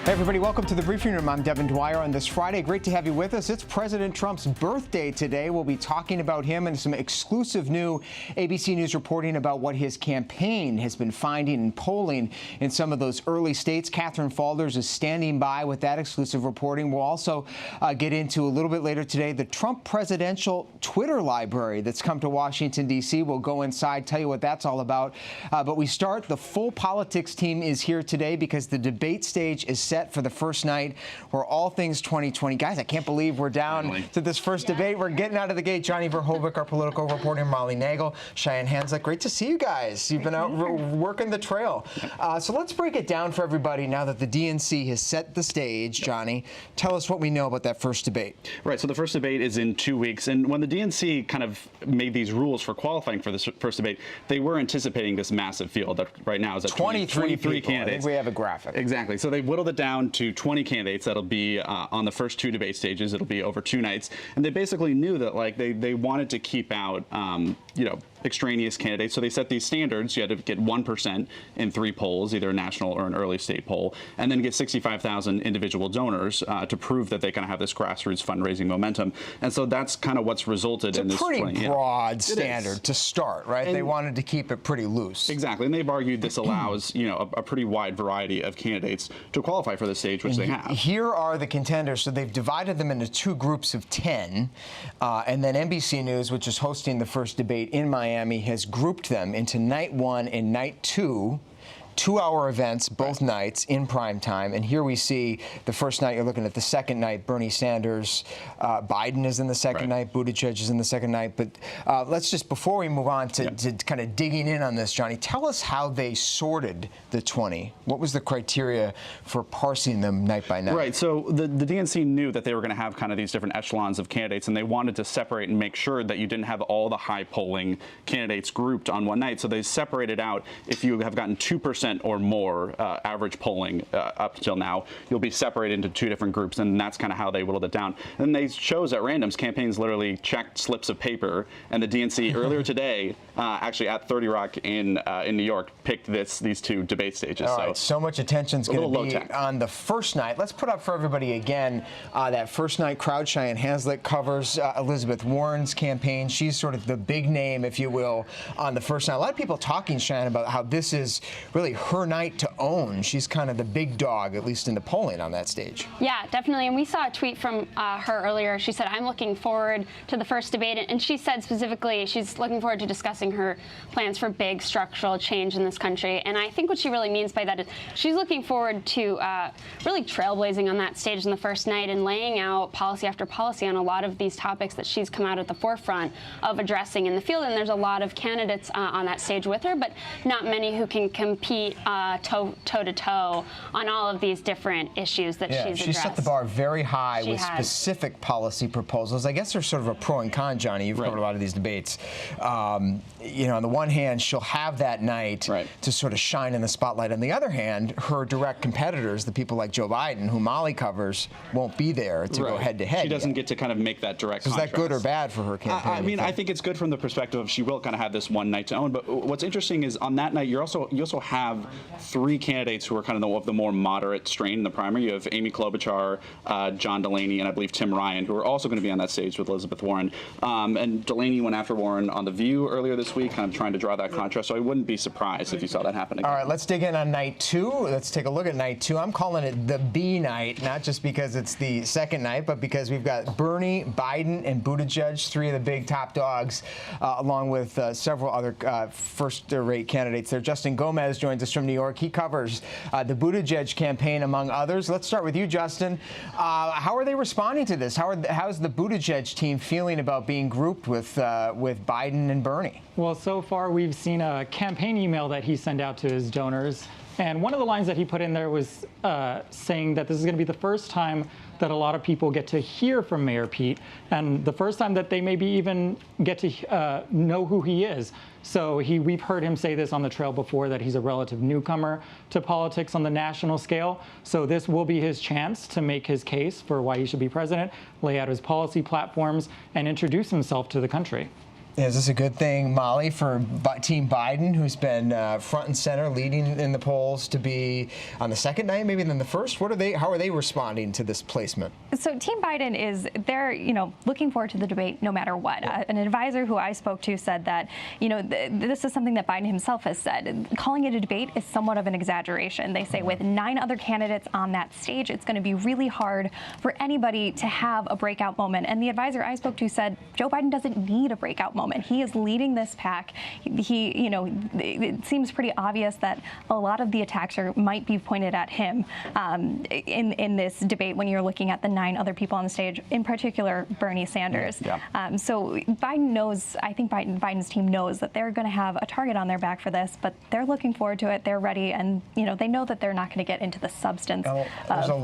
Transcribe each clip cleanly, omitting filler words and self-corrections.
Hey everybody, welcome to the Briefing Room. I'm Devin Dwyer on this Friday. Great to have you with us. It's President Trump's birthday today. We'll be talking about him and some exclusive new ABC News reporting about what his campaign has been finding and polling in some of those early states. Catherine Faulders is standing by with that exclusive reporting. We'll also get into a little bit later today the Trump presidential Twitter library that's come to Washington, D.C. We'll go inside, tell you what that's all about. But we start. The full politics team is here today because the debate stage is set for the first night where all things 2020. Guys, I can't believe we're down to this first debate. We're getting out of the gate. Johnny Verhoeven, our political reporter, Molly Nagel, Cheyenne Hanslick. Great to see you guys. You've been out working the trail. So let's break it down for everybody now that the DNC has set the stage. Johnny, tell us what we know about that first debate. Right, so the first debate is in 2 weeks. And when the DNC kind of made these rules for qualifying for this first debate, they were anticipating this massive field that right now is at 23 candidates. I think we have a graphic. Exactly. So they whittled it down to 20 candidates. That'll be on the first two debate stages. It'll be over 2 nights. And they basically knew that they wanted to keep out, extraneous candidates. So they set these standards. You had to get 1% in 3 polls, either a national or an early state poll, and then get 65,000 individual donors to prove that they kind of have this grassroots fundraising momentum. And so that's kind of what's resulted in this. It's a pretty broad standard to start, right? And they wanted to keep it pretty loose. Exactly. And they've argued this allows, a pretty wide variety of candidates to qualify for the stage, which they have. Here are the contenders. So they've divided them into 2 groups of 10. And then NBC News, which is hosting the first debate in Miami, has grouped them into night 1 and night 2. 2-hour events both nights in prime time. And here we see the first night. You're looking at the second night. Bernie Sanders, Biden is in the second night. Buttigieg is in the second night. But let's just, before we move on to kind of digging in on this, Johnny, tell us how they sorted the 20. What was the criteria for parsing them night by night? Right. So the DNC knew that they were going to have kind of these different echelons of candidates, and they wanted to separate and make sure that you didn't have all the high polling candidates grouped on one night. So they separated out if you have gotten 2% or more average polling up until now, you'll be separated into 2 different groups, and that's kind of how they whittled it down. And they chose at randoms. Campaigns literally checked slips of paper, and the DNC earlier today, actually at 30 Rock in New York, picked these 2 debate stages. All right, so much attention's going to be on the first night. Let's put up for everybody again that first night crowd. Cheyenne Hanslick covers Elizabeth Warren's campaign. She's sort of the big name, if you will, on the first night. A lot of people talking, Cheyenne, about how this is really her night to own. She's kind of the big dog, at least in the polling on that stage. Yeah, definitely. And we saw a tweet from her earlier. She said, I'm looking forward to the first debate. And she said specifically she's looking forward to discussing her plans for big structural change in this country. And I think what she really means by that is she's looking forward to really trailblazing on that stage in the first night and laying out policy after policy on a lot of these topics that she's come out at the forefront of addressing in the field. And there's a lot of candidates on that stage with her, but not many who can compete toe-to-toe on all of these different issues that she's addressed. She set the bar very high with specific policy proposals. I guess there's sort of a pro and con, Johnny. You've covered a lot of these debates. On the one hand, she'll have that night to sort of shine in the spotlight. On the other hand, her direct competitors, the people like Joe Biden, who Molly covers, won't be there to go head-to-head. She doesn't get to kind of make that direct contrast. Is that good or bad for her campaign? I mean, I think it's good from the perspective of she will kind of have this one night to own. But what's interesting is on that night, you also have 3 candidates who are kind of the more moderate strain in the primary. You have Amy Klobuchar, John Delaney, and I believe Tim Ryan, who are also going to be on that stage with Elizabeth Warren. And Delaney went after Warren on The View earlier this week, kind of trying to draw that contrast. So I wouldn't be surprised if you saw that happen again. All right, let's dig in on night 2. Let's take a look at night 2. I'm calling it the B night, not just because it's the second night, but because we've got Bernie, Biden, and Buttigieg, 3 of the big top dogs, along with several other first-rate candidates there. Justin Gomez joins us from New York. He covers the Buttigieg campaign, among others. Let's start with you, Justin. How are they responding to this? How's the Buttigieg team feeling about being grouped with Biden and Bernie? Well, so far we've seen a campaign email that he sent out to his donors. And one of the lines that he put in there was saying that this is going to be the first time that a lot of people get to hear from Mayor Pete, and the first time that they maybe even get to know who he is. So we've heard him say this on the trail before, that he's a relative newcomer to politics on the national scale. So this will be his chance to make his case for why he should be president, lay out his policy platforms, and introduce himself to the country. Is this a good thing, Molly, for Team Biden, who's been front and center, leading in the polls, to be on the second night, maybe than the first? How are they responding to this placement? So Team Biden they're looking forward to the debate no matter what. An advisor who I spoke to said that, this is something that Biden himself has said. Calling it a debate is somewhat of an exaggeration. They say with 9 other candidates on that stage, it's going to be really hard for anybody to have a breakout moment. And the advisor I spoke to said Joe Biden doesn't need a breakout moment. He is leading this pack. It seems pretty obvious that a lot of the attacks might be pointed at him in this debate when you're looking at the 9 other people on the stage, in particular Bernie Sanders. Yeah. So Biden knows, I think Biden's team knows that they're going to have a target on their back for this, but they're looking forward to it. They're ready, and they know that they're not going to get into the substance of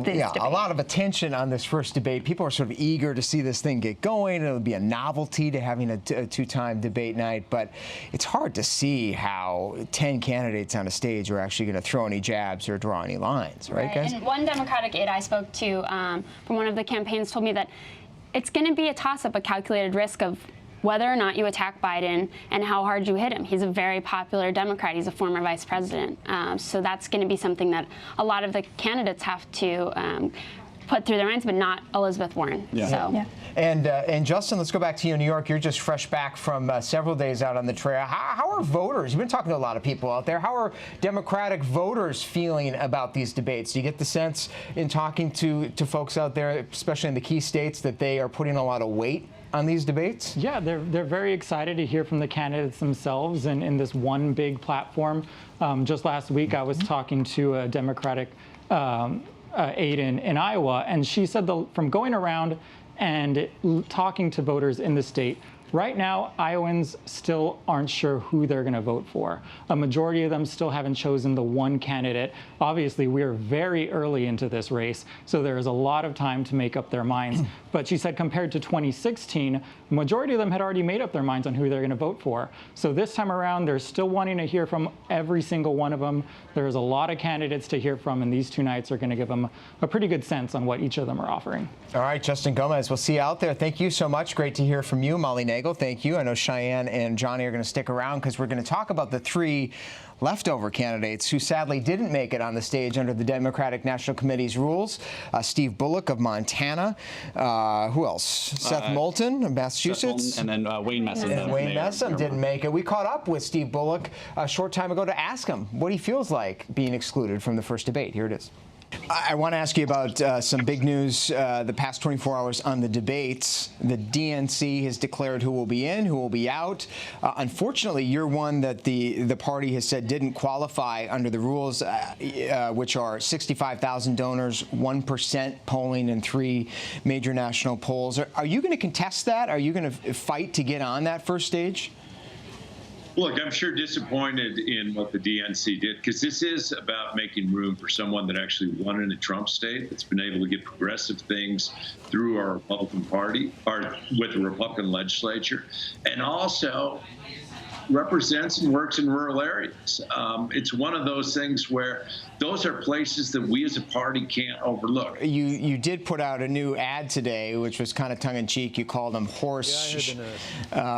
this debate. A lot of attention on this first debate. People are sort of eager to see this thing get going. It'll be a novelty to having a two-time debate night, but it's hard to see how 10 candidates on a stage are actually going to throw any jabs or draw any lines, right, guys? And one Democratic aide I spoke to from one of the campaigns told me that it's going to be a toss-up, a calculated risk of whether or not you attack Biden and how hard you hit him. He's a very popular Democrat. He's a former vice president. So that's going to be something that a lot of the candidates have to put through their minds, but not Elizabeth Warren. Yeah. So. Yeah. And Justin, let's go back to you in New York. You're just fresh back from several days out on the trail. How are voters? You've been talking to a lot of people out there. How are Democratic voters feeling about these debates? Do you get the sense in talking to folks out there, especially in the key states, that they are putting a lot of weight on these debates? Yeah, they're very excited to hear from the candidates themselves and in this one big platform. Just last week, I was talking to a Democratic aide in Iowa, and she said from going around and talking to voters in the state, right now, Iowans still aren't sure who they're going to vote for. A majority of them still haven't chosen the one candidate. Obviously, we are very early into this race, so there is a lot of time to make up their minds. But she said compared to 2016, the majority of them had already made up their minds on who they're going to vote for. So this time around, they're still wanting to hear from every single one of them. There's a lot of candidates to hear from, and these 2 nights are going to give them a pretty good sense on what each of them are offering. All right, Justin Gomez, we'll see you out there. Thank you so much. Great to hear from you. Molly Nagel, thank you. I know Cheyenne and Johnny are going to stick around because we're going to talk about the 3 leftover candidates who sadly didn't make it on the stage under the Democratic National Committee's rules. Steve Bullock of Montana. Who else? Seth Moulton of Massachusetts. And then Wayne Messam. And Wayne Messam didn't make it. We caught up with Steve Bullock a short time ago to ask him what he feels like being excluded from the first debate. Here it is. I want to ask you about some big news the past 24 hours on the debates. The DNC has declared who will be in, who will be out. Unfortunately, you're one that the party has said didn't qualify under the rules, which are 65,000 donors, 1% polling in 3 major national polls. Are you going to contest that? Are you going to fight to get on that first stage? Look, I'm sure disappointed in what the DNC did, because this is about making room for someone that actually won in a Trump state, that's been able to get progressive things through our Republican Party, or with the Republican legislature, and also represents and works in rural areas. It's one of those things where those are places that we as a party can't overlook. You did put out a new ad today, which was kind of tongue-in-cheek. You called them horse,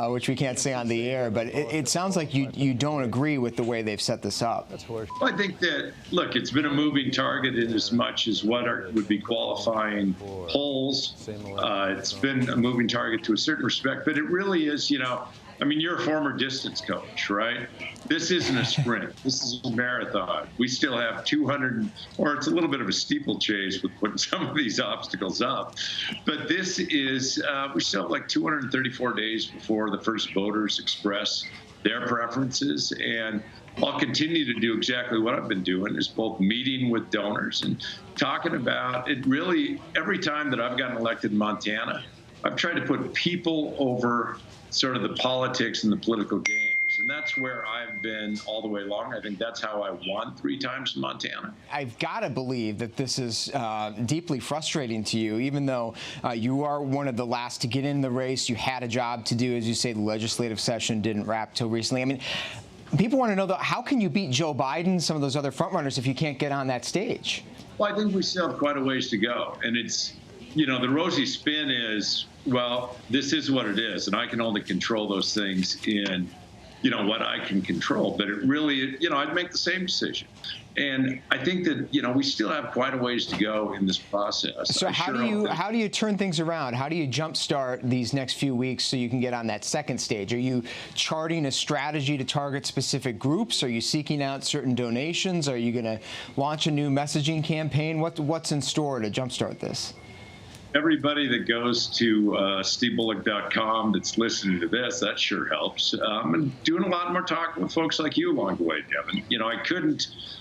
which we can't say on the air, but it sounds like you don't agree with the way they've set this up. Well, I think that, look, it's been a moving target in as much as what would be qualifying polls. It's been a moving target to a certain respect, but it really is, I mean, you're a former distance coach, right? This isn't a sprint. This is a marathon. We still have 200, or it's a little bit of a steeplechase with putting some of these obstacles up. But this is, we still have like 234 days before the first voters express their preferences. And I'll continue to do exactly what I've been doing, is both meeting with donors and talking about it. Really, every time that I've gotten elected in Montana, I've tried to put people over sort of the politics and the political games. And that's where I've been all the way along. I think that's how I won 3 times in Montana. I've got to believe that this is deeply frustrating to you, even though you are one of the last to get in the race. You had a job to do. As you say, the legislative session didn't wrap till recently. I mean, people want to know, though, how can you beat Joe Biden, some of those other frontrunners, if you can't get on that stage? Well, I think we still have quite a ways to go. And it's, the rosy spin is, well, this is what it is, and I can only control those things in, what I can control. But it really, I'd make the same decision. And I think that, we still have quite a ways to go in this process. So how do you turn things around? How do you jumpstart these next few weeks so you can get on that second stage? Are you charting a strategy to target specific groups? Are you seeking out certain donations? Are you going to launch a new messaging campaign? What's in store to jumpstart this? Everybody that goes to stevebullock.com that's listening to this, that sure helps. And doing a lot more talking with folks like you along the way, Devin.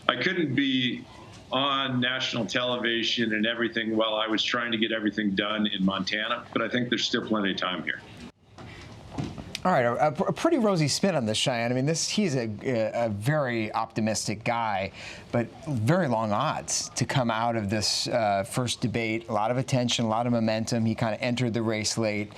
I couldn't be on national television and everything while I was trying to get everything done in Montana, but I think there's still plenty of time here. All right, a pretty rosy spin on this, Cheyenne. I mean, he's a very optimistic guy, but very long odds to come out of this first debate. A lot of attention, a lot of momentum. He kind of entered the race late.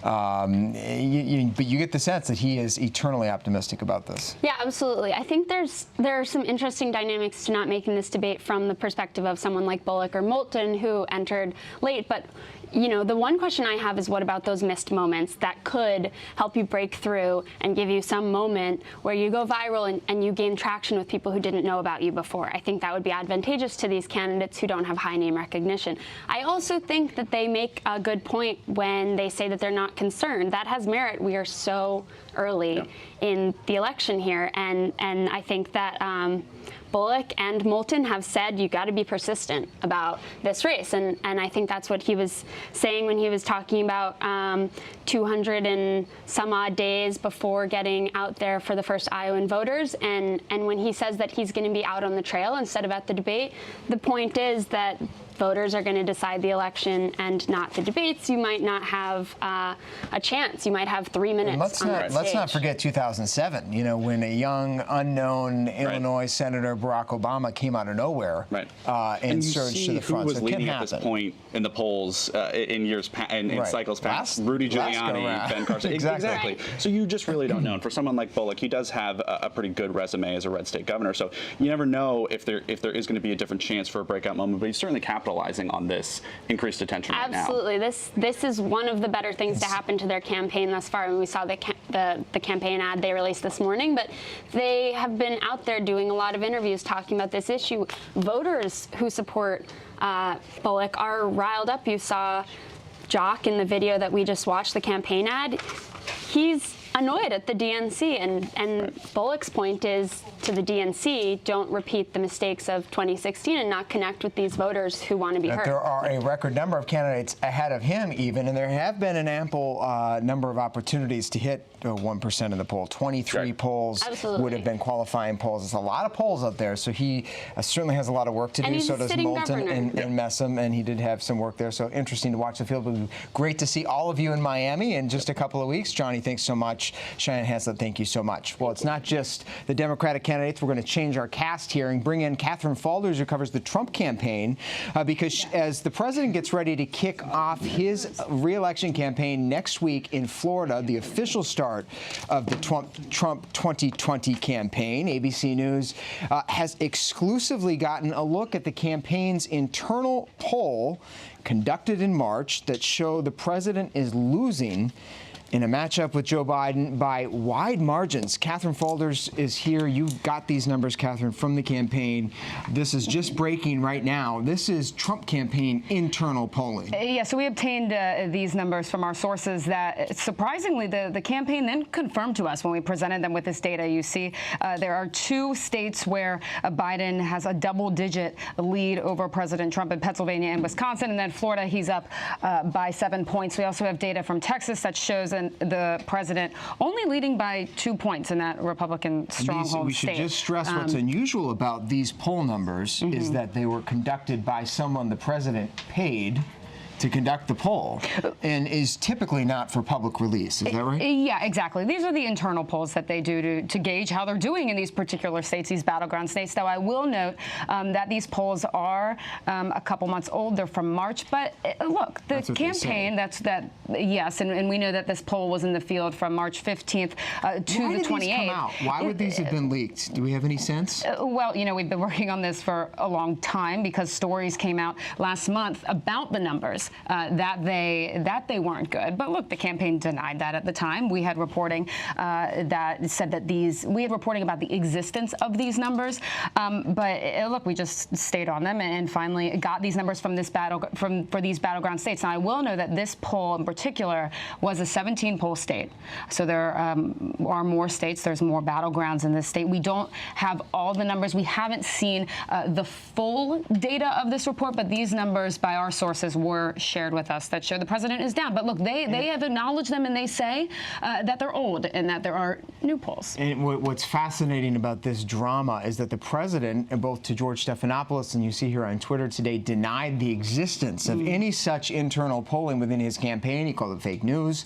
But you get the sense that he is eternally optimistic about this. Yeah, absolutely. I think there are some interesting dynamics to not making this debate from the perspective of someone like Bullock or Moulton, who entered late. But the one question I have is, what about those missed moments that could help you break through and give you some moment where you go viral and you gain traction with people who didn't know about you before? I think that would be advantageous to these candidates who don't have high name recognition. I also think that they make a good point when they say that they're not concerned. That has merit. We are so early in the election here, and I think that Bullock and Moulton have said you got to be persistent about this race, and I think that's what he was saying when he was talking about 200 and some odd days before getting out there for the first Iowan voters, and when he says that he's going to be out on the trail instead of at the debate, the point is that voters are going to decide the election and not the debates. You might not have a chance. You might have 3 minutes. Let's not forget 2007. When a young, unknown Illinois Senator Barack Obama came out of nowhere and surged to the front. Who was leading at this point in the polls in cycles past? Rudy Giuliani, Ben Carson. Exactly. So you just really don't know. And for someone like Bullock, he does have a pretty good resume as a red state governor. So you never know if there is going to be a different chance for a breakout moment. But he's certainly capitalizing on this increased attention right now. Absolutely. This is one of the better things to happen to their campaign thus far. And we saw the campaign ad they released this morning, but they have been out there doing a lot of interviews talking about this issue. Voters who support Bullock are riled up. You saw Jock in the video that we just watched, the campaign ad. He's annoyed at the DNC, and Bullock's point is to the DNC, don't repeat the mistakes of 2016 and not connect with these voters who want to be heard. There are a record number of candidates ahead of him even, and there have been an ample number of opportunities to hit 1% in the poll. 23 polls would have been qualifying polls. It's a lot of polls out there, so he certainly has a lot of work to do. So does Moulton and Messam, and he did have some work there. So interesting to watch the field. It would be great to see all of you in Miami in just a couple of weeks. Johnny, thanks so much. Cheyenne Haslett, thank you so much. Well, it's not just the Democratic candidates. We're going to change our cast here and bring in Catherine Faulders, who covers the Trump campaign, because as the president gets ready to kick off his re-election campaign next week in Florida, the official start of the Trump 2020 campaign, ABC News has exclusively gotten a look at the campaign's internal poll conducted in March that show the president is losing in a matchup with Joe Biden by wide margins. Catherine Faulders is here. You got these numbers, Catherine, from the campaign. This is just breaking right now. This is Trump campaign internal polling. Yeah, so we obtained these numbers from our sources that, surprisingly, the campaign then confirmed to us when we presented them with this data. You see, there are 2 states where Biden has a double-digit lead over President Trump in Pennsylvania and Wisconsin, and then Florida, he's up by 7 points. We also have data from Texas that shows the president only leading by 2 points in that Republican stronghold state. We should just stress what's unusual about these poll numbers is that they were conducted by someone the president paid to conduct the poll and is typically not for public release. Is that right? Yeah, exactly. These are the internal polls that they do to gauge how they're doing in these particular states, these battleground states. Though I will note that these polls are a couple months old. They're from March. But look, the campaign, yes, and we know that this poll was in the field from March 15th to the 28th. Why did these come out? Why would these have been leaked? Do we have any sense? Well, we've been working on this for a long time because stories came out last month about the numbers. numbers, that they weren't good. But look, the campaign denied that at the time. We had reporting that said that we had reporting about the existence of these numbers. But look, we just stayed on them and finally got these numbers for these battleground states. Now, I will know that this poll in particular was a 17-poll state. So there are more states. There's more battlegrounds in this state. We don't have all the numbers. We haven't seen the full data of this report, but these numbers by our sources were shared with us that show the president is down. But look, they have acknowledged them, and they say that they're old and that there are new polls. And what's fascinating about this drama is that the president, both to George Stephanopoulos and you see here on Twitter today, denied the existence of any such internal polling within his campaign. He called it fake news.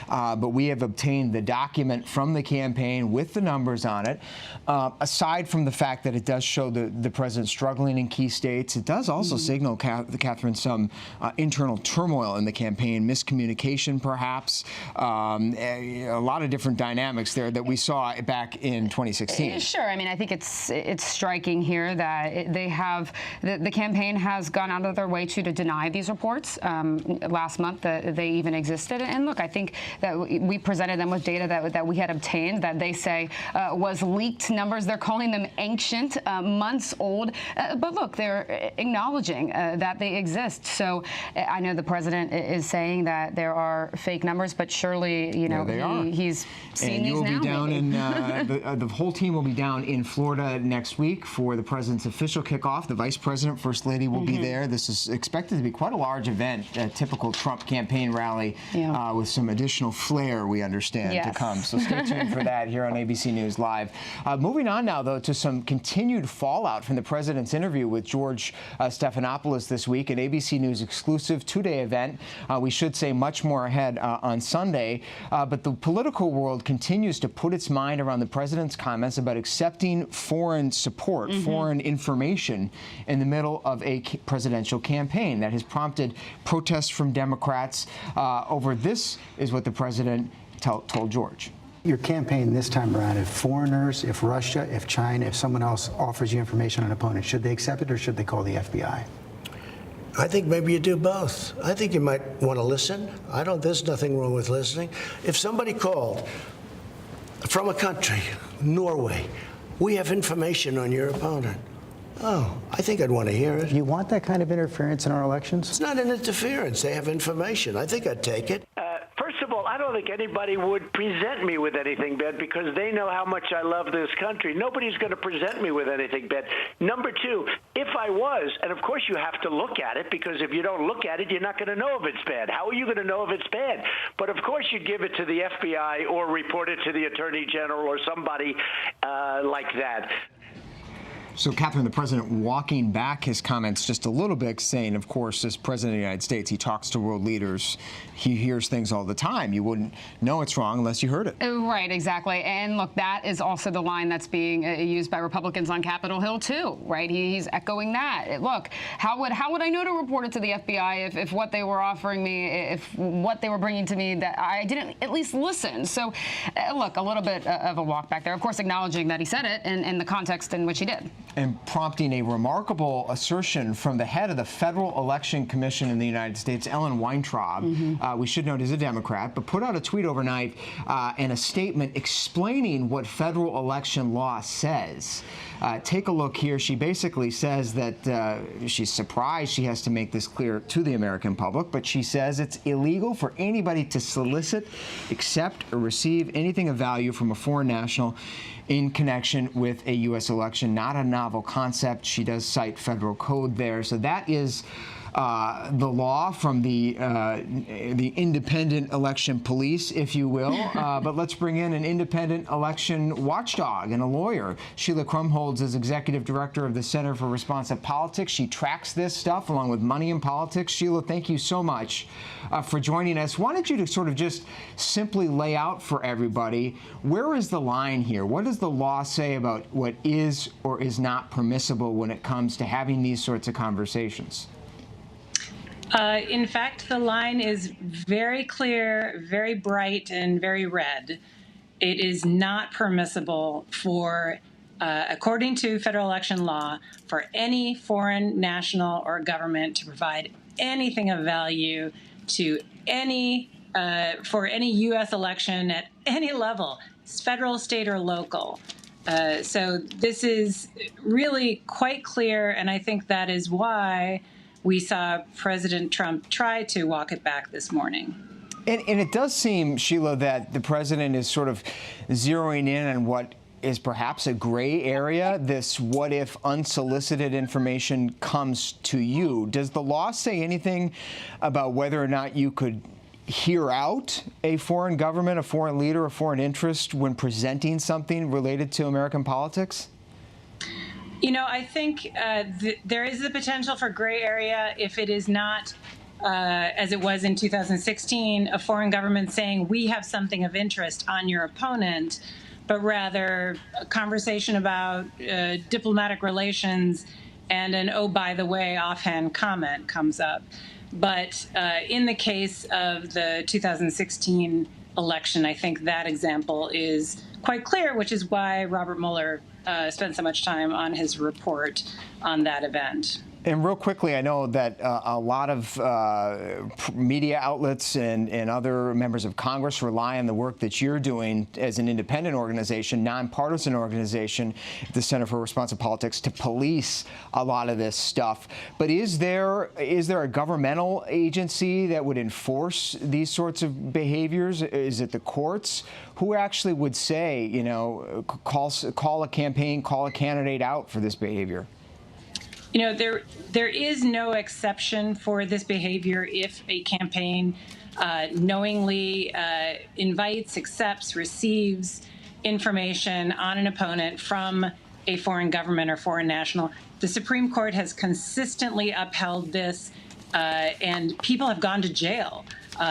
But we have obtained the document from the campaign with the numbers on it. Aside from the fact that it does show the president struggling in key states, it does also signal, Catherine, some internal turmoil in the campaign, miscommunication perhaps, a lot of different dynamics there that we saw back in 2016. Sure. I mean, I think it's striking here that the campaign has gone out of their way to deny these reports last month that they even existed. And look, I think that we presented them with data that we had obtained that they say was leaked numbers. They're calling them ancient, months old. But look, they're acknowledging that they exist. So I know the president is saying that there are fake numbers, but surely, you know, he's seen these now. And you'll be down in, the whole team will be down in Florida next week for the president's official kickoff. The vice president, first lady will be there. This is expected to be quite a large event, a typical Trump campaign rally with some additional flair, we understand, to come. So stay tuned for that here on ABC News Live. Moving on now, though, to some continued fallout from the president's interview with George Stephanopoulos this week, an ABC News exclusive two-day event. We should say much more ahead on Sunday. But the political world continues to put its mind around the president's comments about accepting foreign support, foreign information in the middle of a presidential campaign. That has prompted protests from Democrats over this is what the president told George. Your campaign this time around, if foreigners, if Russia, if China, if someone else offers you information on an opponent, should they accept it or should they call the FBI? I think maybe you do both. I think you might want to listen. There's nothing wrong with listening. If somebody called from a country, Norway, we have information on your opponent. Oh, I think I'd want to hear it. You want that kind of interference in our elections? It's not an interference. They have information. I think I'd take it. First of all, I don't think anybody would present me with anything bad because they know how much I love this country. Nobody's going to present me with anything bad. Number two, if I was, and of course you have to look at it because if you don't look at it, you're not going to know if it's bad. How are you going to know if it's bad? But of course you give it to the FBI or report it to the Attorney General or somebody like that. So, Catherine, the president walking back his comments just a little bit, saying, of course, as president of the United States, he talks to world leaders. He hears things all the time. You wouldn't know it's wrong unless you heard it. Right, exactly. And look, that is also the line that's being used by Republicans on Capitol Hill, too, right? He's echoing that. Look, how would I know to report it to the FBI if what they were offering me, if what they were bringing to me, that I didn't at least listen? So, look, a little bit of a walk back there. Of course, acknowledging that he said it and the context in which he did. And prompting a remarkable assertion from the head of the Federal Election Commission in the United States, Ellen Weintraub, we should note is a Democrat, but put out a tweet overnight and a statement explaining what federal election law says. Take a look here. She basically says that she's surprised she has to make this clear to the American public, but she says it's illegal for anybody to solicit, accept, or receive anything of value from a foreign national in connection with a U.S. election. Not a novel concept. She does cite federal code there. So that is the law from the independent election police, if you will. But let's bring in an independent election watchdog and a lawyer. Sheila Krumholz is executive director of the Center for Responsive Politics. She tracks this stuff along with money in politics. Sheila, thank you so much for joining us. Wanted you to sort of just simply lay out for everybody, where is the line here? What does the law say about what is or is not permissible when it comes to having these sorts of conversations? In fact, the line is very clear, very bright, and very red. It is not permissible for, according to federal election law, for any foreign national or government to provide anything of value to for any U.S. election at any level, federal, state, or local. So this is really quite clear, and I think that is why we saw President Trump try to walk it back this morning. And it does seem, Sheila, that the president is sort of zeroing in on what is perhaps a gray area, this what if unsolicited information comes to you. Does the law say anything about whether or not you could hear out a foreign government, a foreign leader, a foreign interest when presenting something related to American politics? You know, I think there is the potential for gray area if it is not, as it was in 2016, a foreign government saying we have something of interest on your opponent, but rather a conversation about diplomatic relations and an, oh, by the way, offhand comment comes up. But in the case of the 2016 election, I think that example is quite clear, which is why Robert Mueller spent so much time on his report on that event. And real quickly, I know that a lot of media outlets and other members of Congress rely on the work that you're doing as an independent organization, nonpartisan organization, the Center for Responsive Politics, to police a lot of this stuff. But is there a governmental agency that would enforce these sorts of behaviors? Is it the courts? Who actually would say, you know, call a campaign, call a candidate out for this behavior? You know, there is no exception for this behavior if a campaign knowingly invites, accepts, receives information on an opponent from a foreign government or foreign national. The Supreme Court has consistently upheld this, and people have gone to jail,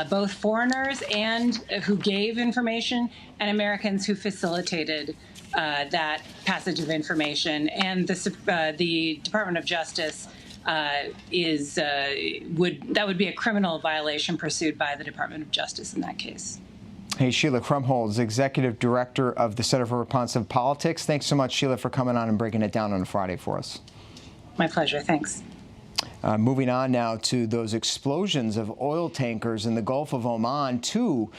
both foreigners and who gave information and Americans who facilitated that passage of information. And the Department of Justice that would be a criminal violation pursued by the Department of Justice in that case. Hey, Sheila Krumholz, Executive Director of the Center for Responsive Politics. Thanks so much, Sheila, for coming on and breaking it down on a Friday for us. My pleasure. Thanks. Moving on now to those explosions of oil tankers in the Gulf of Oman, two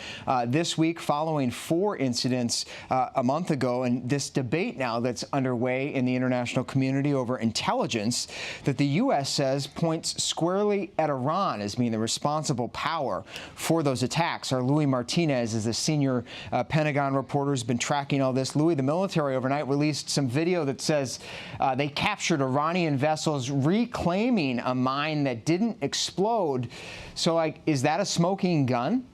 this week following 4 incidents a month ago, and this debate now that's underway in the international community over intelligence that the U.S. says points squarely at Iran as being the responsible power for those attacks. Our Louis Martinez is the senior Pentagon reporter who's been tracking all this. Louis, the military overnight released some video that says they captured Iranian vessels reclaiming a mine that didn't explode. So, like, is that a smoking gun?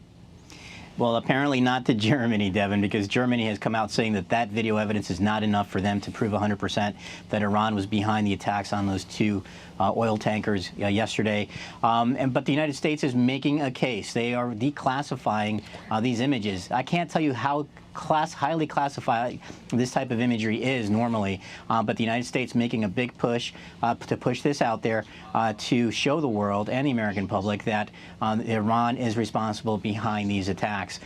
Well, apparently not to Germany, Devin, because Germany has come out saying that that video evidence is not enough for them to prove 100% that Iran was behind the attacks on those 2 oil tankers yesterday. But the United States is making a case. They are declassifying these images. I can't tell you how highly classified this type of imagery is normally, but the United States making a big push to push this out there to show the world and the American public that Iran is responsible behind these attacks.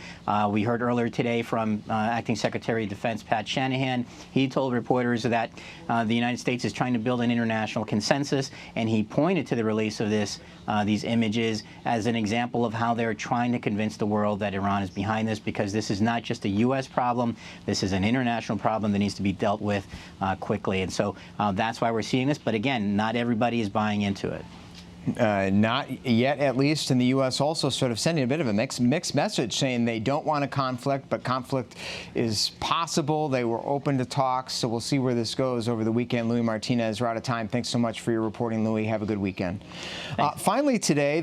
We heard earlier today from Acting Secretary of Defense Pat Shanahan. He told reporters that the United States is trying to build an international consensus, and he pointed to the release of these images as an example of how they're trying to convince the world that Iran is behind this, because this is not just a U.S. problem. This is an international problem that needs to be dealt with quickly. And so that's why we're seeing this. But again, not everybody is buying into it. Not yet, at least. And the U.S. also sort of sending a bit of a mixed message, saying they don't want a conflict, but conflict is possible. They were open to talks. So we'll see where this goes over the weekend. Louis Martinez, we're out of time. Thanks so much for your reporting, Louis. Have a good weekend. Finally today,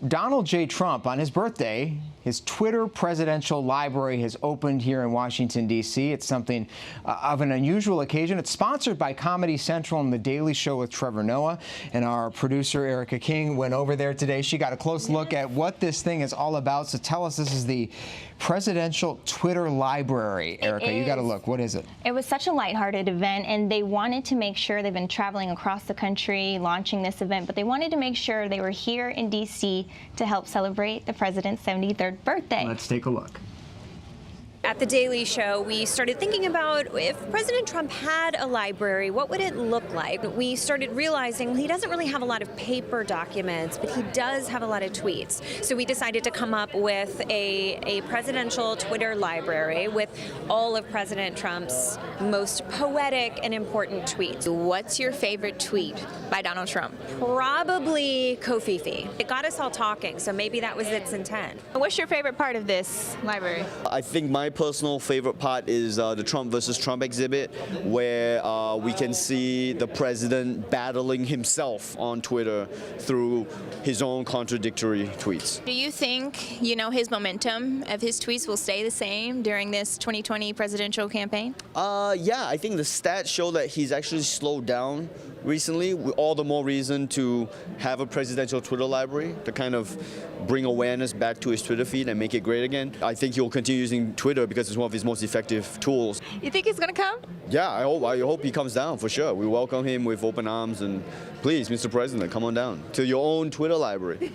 Donald J. Trump, on his birthday, his Twitter presidential library has opened here in Washington, D.C. It's something of an unusual occasion. It's sponsored by Comedy Central and The Daily Show with Trevor Noah. And our producer, Erica King, went over there today. She got a close look at what this thing is all about. So tell us, this is the presidential Twitter library. Erica, you got to look. What is it? It was such a lighthearted event, and they wanted to make sure, they've been traveling across the country launching this event, but they wanted to make sure they were here in D.C. to help celebrate the president's 73rd birthday. Let's take a look. At The Daily Show, we started thinking about if President Trump had a library, what would it look like? We started realizing he doesn't really have a lot of paper documents, but he does have a lot of tweets. So we decided to come up with a presidential Twitter library with all of President Trump's most poetic and important tweets. What's your favorite tweet by Donald Trump? Probably Kofifi. It got us all talking, so maybe that was its intent. What's your favorite part of this library? I think my personal favorite part is the Trump versus Trump exhibit, where we can see the president battling himself on Twitter through his own contradictory tweets. Do you think, his momentum of his tweets will stay the same during this 2020 presidential campaign? Yeah, I think the stats show that he's actually slowed down recently. All the more reason to have a presidential Twitter library to kind of bring awareness back to his Twitter feed and make it great again. I think he'll continue using Twitter because it's one of his most effective tools. You think he's going to come? Yeah, I hope he comes down for sure. We welcome him with open arms, and please, Mr. President, come on down to your own Twitter library.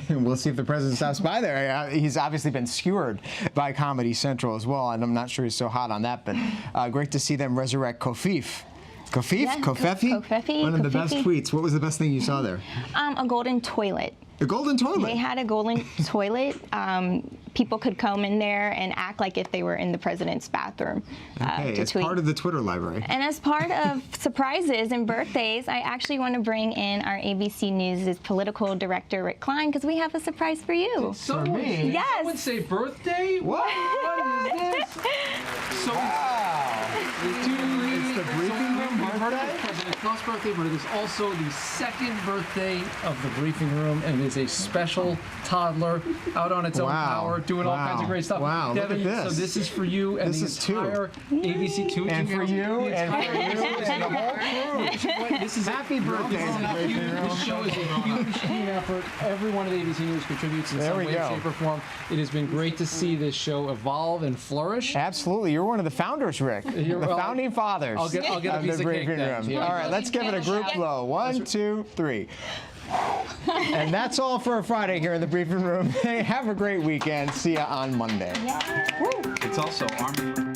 We'll see if the president stops by there. He's obviously been skewered by Comedy Central as well, and I'm not sure he's so hot on that, but great to see them resurrect Kofif. Kofif? Yeah, Kofefi? Kofefi. One of the best Kofefi. tweets. What was the best thing you saw there? A golden toilet. A golden toilet? They had a golden toilet. People could come in there and act like if they were in the president's bathroom Okay, to it's tweet. part of the Twitter library. And as part of surprises and birthdays, I actually want to bring in our ABC News' political director, Rick Klein, because we have a surprise for you. Someone Yes. say birthday? What is this? So, It's the briefing room birthday? President Trump's birthday, but it is also the second birthday of the briefing room, and it is a special toddler out on its own power, doing all kinds of great stuff. Wow, Devin, look at this. So this is for you and This the is entire ABC 2. And for you, and for you, and the whole crew. This is Happy birthday to the briefing room. This show is a huge team effort. Every one of the ABC News contributes in There some we way, go. shape, or form. It has been great to see this show evolve and flourish. Absolutely. You're one of the founders, Rick. The founding fathers. I'll get a of piece the of cake briefing then. room. Yeah. All right, let's give it a group blow. 1, 2, 3. And that's all for a Friday here in the briefing room. Have a great weekend. See you on Monday. It's also Army.